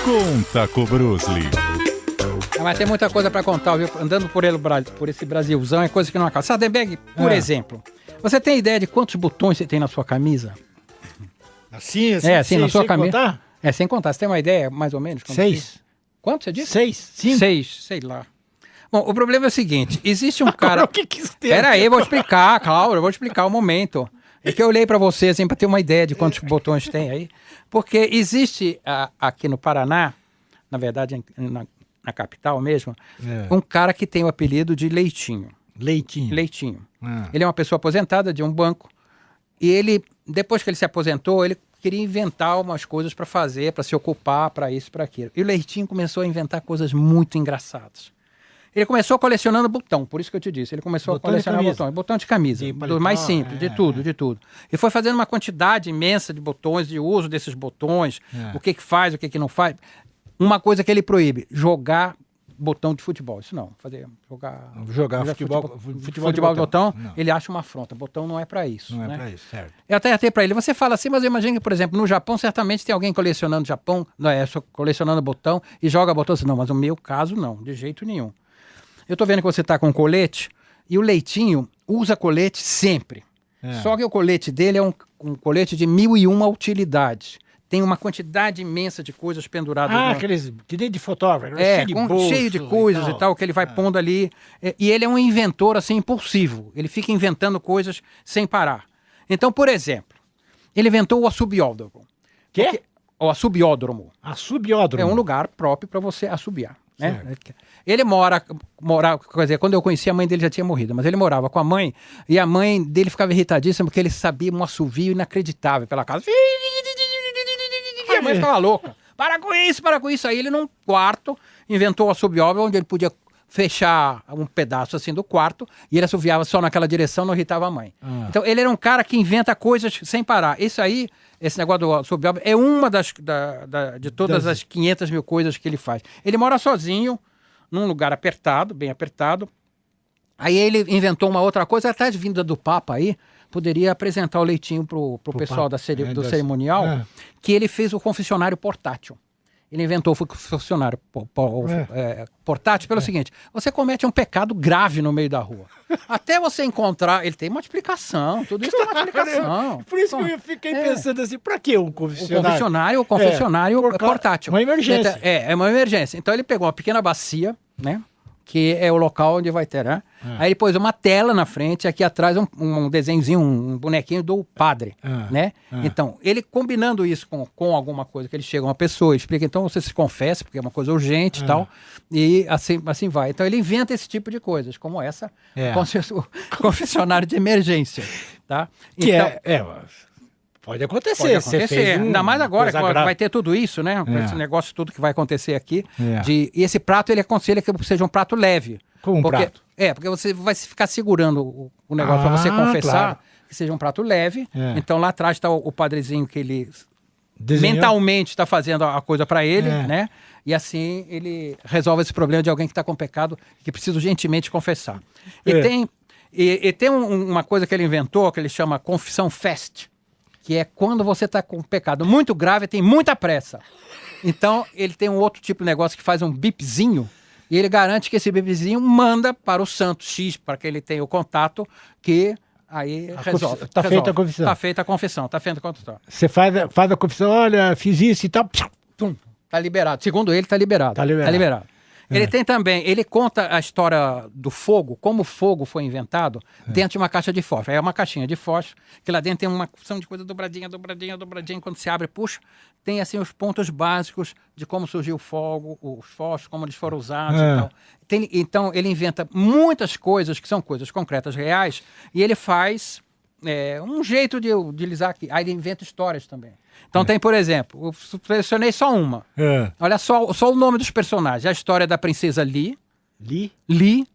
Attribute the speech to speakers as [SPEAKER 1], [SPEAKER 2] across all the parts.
[SPEAKER 1] Conta com o Bruce Lee.
[SPEAKER 2] Mas tem muita coisa pra contar, viu? Andando por esse Brasilzão é coisa que não acaba. Sardenberg, por exemplo, você tem ideia de quantos botões você tem na sua camisa?
[SPEAKER 3] Assim,
[SPEAKER 2] Assim, na sua camisa.
[SPEAKER 3] Contar?
[SPEAKER 2] Sem contar. Você tem uma ideia, mais ou menos?
[SPEAKER 3] 6.
[SPEAKER 2] Quanto você disse?
[SPEAKER 3] 6. 5.
[SPEAKER 2] 6, sei lá. Bom, o problema é o seguinte, existe um cara...
[SPEAKER 3] O que isso tem?
[SPEAKER 2] Pera aí, eu vou explicar, Cláudio, eu vou explicar o momento. É que eu olhei pra você, assim, pra ter uma ideia de quantos botões tem aí. Porque existe aqui no Paraná, na verdade, na capital mesmo, um cara que tem o apelido de Leitinho.
[SPEAKER 3] Leitinho.
[SPEAKER 2] Ele é uma pessoa aposentada de um banco e ele, depois que ele se aposentou, ele queria inventar umas coisas para fazer, para se ocupar, para isso, para aquilo. E o Leitinho começou a inventar coisas muito engraçadas. Ele começou colecionando botão, por isso que eu te disse. Ele começou a colecionar botão de camisa, do mais simples, de tudo. E foi fazendo uma quantidade imensa de botões, de uso desses botões, o que faz, o que não faz. Uma coisa que ele proíbe, jogar botão de futebol. Isso não, jogar futebol de botão, não. Ele acha uma afronta. Botão não é para isso.
[SPEAKER 3] Não é para isso, certo.
[SPEAKER 2] Eu até para ele, você fala assim, mas eu imagino que, por exemplo, no Japão, certamente tem alguém colecionando colecionando botão e joga botão assim. Não, mas no meu caso, não, de jeito nenhum. Eu tô vendo que você tá com colete e o Leitinho usa colete sempre. Só que o colete dele é um colete de 1001 utilidades. Tem uma quantidade imensa de coisas penduradas.
[SPEAKER 3] Aqueles que nem de fotógrafo.
[SPEAKER 2] Cheio de coisas e tal, que ele vai pondo ali. E ele é um inventor, assim, impulsivo. Ele fica inventando coisas sem parar. Então, por exemplo, ele inventou o assobiódromo.
[SPEAKER 3] Quê?
[SPEAKER 2] O assobiódromo.
[SPEAKER 3] Assobiódromo.
[SPEAKER 2] É um lugar próprio para você assobiar. Né? Ele morava, quer dizer, quando eu conheci a mãe dele já tinha morrido, mas ele morava com a mãe e a mãe dele ficava irritadíssima porque ele sabia um assovio inacreditável pela casa. E a mãe ficava louca. Para com isso. Aí ele num quarto inventou o assobiódromo onde ele podia fechar um pedaço assim do quarto e ele assoviava só naquela direção, não irritava a mãe. Então ele era um cara que inventa coisas sem parar. Esse negócio do assobiódromo é uma de todas as 500 mil coisas que ele faz. Ele mora sozinho, num lugar apertado, bem apertado. Aí ele inventou uma outra coisa, até de vinda do Papa aí, poderia apresentar o Leitinho pro pessoal do cerimonial, que ele fez o confessionário portátil. Ele inventou o confessionário portátil pelo seguinte, você comete um pecado grave no meio da rua. Até você encontrar, ele tem uma explicação, tudo isso tem uma explicação.
[SPEAKER 3] Por isso que eu fiquei pensando assim, para que um confessionário?
[SPEAKER 2] O confessionário portátil.
[SPEAKER 3] Uma emergência.
[SPEAKER 2] É uma emergência. Então ele pegou uma pequena bacia, né? Que é o local onde vai ter, né? Aí ele pôs uma tela na frente, aqui atrás um desenhozinho, um bonequinho do padre, né? Então, ele combinando isso com alguma coisa, que ele chega uma pessoa, explica, então você se confessa, porque é uma coisa urgente e tal, e assim vai. Então, ele inventa esse tipo de coisas, como essa, confessionário de emergência, tá?
[SPEAKER 3] Que
[SPEAKER 2] então,
[SPEAKER 3] Pode acontecer.
[SPEAKER 2] Pode acontecer. Ainda mais agora que vai ter tudo isso, né? Esse negócio tudo que vai acontecer aqui. E esse prato, ele aconselha que seja um prato leve.
[SPEAKER 3] Como um prato?
[SPEAKER 2] Porque você vai ficar segurando o negócio para você confessar, que seja um prato leve. Então lá atrás está o padrezinho que ele mentalmente está fazendo a coisa para ele, né? E assim ele resolve esse problema de alguém que está com pecado que precisa urgentemente confessar. E tem uma coisa que ele inventou, que ele chama confissão fast, que é quando você está com um pecado muito grave, tem muita pressa. Então, ele tem um outro tipo de negócio que faz um bipzinho, e ele garante que esse bipzinho manda para o santo X, para que ele tenha o contato, que aí resolve.
[SPEAKER 3] Está feita a confissão.
[SPEAKER 2] Está feita a confissão, está feita a confissão.
[SPEAKER 3] Você faz a confissão, olha, fiz isso e tal.
[SPEAKER 2] Está liberado. Segundo ele, está liberado. Está liberado. Ele tem também, ele conta a história do fogo, como o fogo foi inventado dentro de uma caixa de fósforo. É uma caixinha de fósforo, que lá dentro tem uma porção de coisa dobradinha. Quando se abre, puxa, tem assim os pontos básicos de como surgiu o fogo, os fósforos, como eles foram usados e tal. Então, ele inventa muitas coisas que são coisas concretas, reais, e ele faz um jeito de utilizar aqui. Aí ele inventa histórias também. Então tem, por exemplo, eu selecionei só uma. Olha só o nome dos personagens. A história da princesa Li. Li.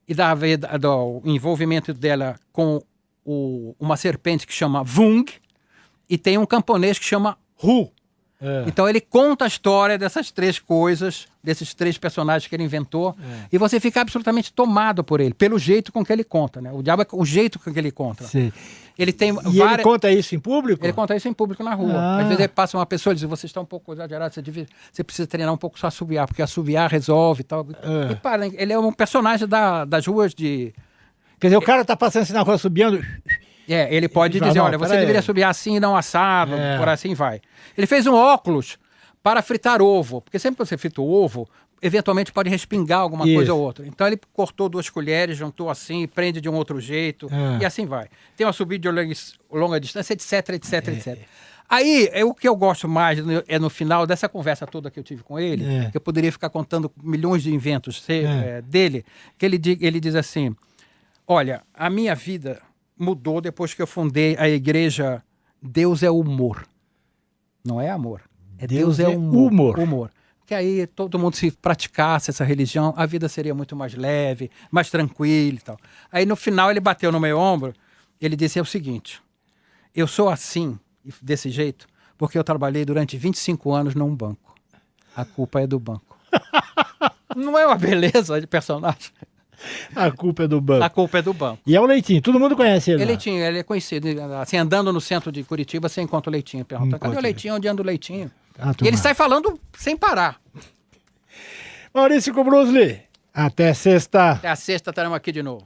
[SPEAKER 2] E do envolvimento dela com uma serpente que chama Vung. E tem um camponês que chama Hu. Então ele conta a história dessas três coisas, desses três personagens que ele inventou, e você fica absolutamente tomado por ele, pelo jeito com que ele conta, né? O diabo é o jeito com que ele conta.
[SPEAKER 3] Sim.
[SPEAKER 2] Ele tem
[SPEAKER 3] E ele conta isso em público?
[SPEAKER 2] Ele conta isso em público na rua. Às vezes ele passa uma pessoa e diz, você está um pouco exagerado, você precisa treinar um pouco só assoviar, porque assoviar resolve e tal. E para, ele é um personagem das ruas de...
[SPEAKER 3] Quer dizer, o cara tá passando assim na rua, assobiando...
[SPEAKER 2] ele pode dizer, olha, você deveria assobiar assim e não assado, por assim vai. Ele fez um óculos para fritar ovo, porque sempre que você frita o ovo, eventualmente pode respingar alguma coisa ou outra. Então ele cortou 2 colheres, juntou assim, prende de um outro jeito, e assim vai. Tem uma subida de longa distância, etc, etc, etc. Aí, o que eu gosto mais é no final dessa conversa toda que eu tive com ele, que eu poderia ficar contando milhões de inventos dele, que ele diz assim, olha, a minha vida mudou depois que eu fundei a igreja Deus é Humor. Não é amor. Deus é humor. Humor. Que aí todo mundo se praticasse essa religião, a vida seria muito mais leve, mais tranquila e tal. Aí no final ele bateu no meu ombro, ele disse o seguinte, eu sou assim, desse jeito, porque eu trabalhei durante 25 anos num banco. A culpa é do banco. Não é uma beleza de personagem?
[SPEAKER 3] A culpa é do banco.
[SPEAKER 2] A culpa é do banco.
[SPEAKER 3] E é o Leitinho, todo mundo conhece ele.
[SPEAKER 2] Leitinho, ele é conhecido. Assim, andando no centro de Curitiba, você encontra o Leitinho. Pergunta, cadê o Leitinho? Onde anda o Leitinho? E ele sai falando sem parar.
[SPEAKER 3] Maurício Kubrusli, até sexta.
[SPEAKER 2] Até a sexta estaremos aqui de novo.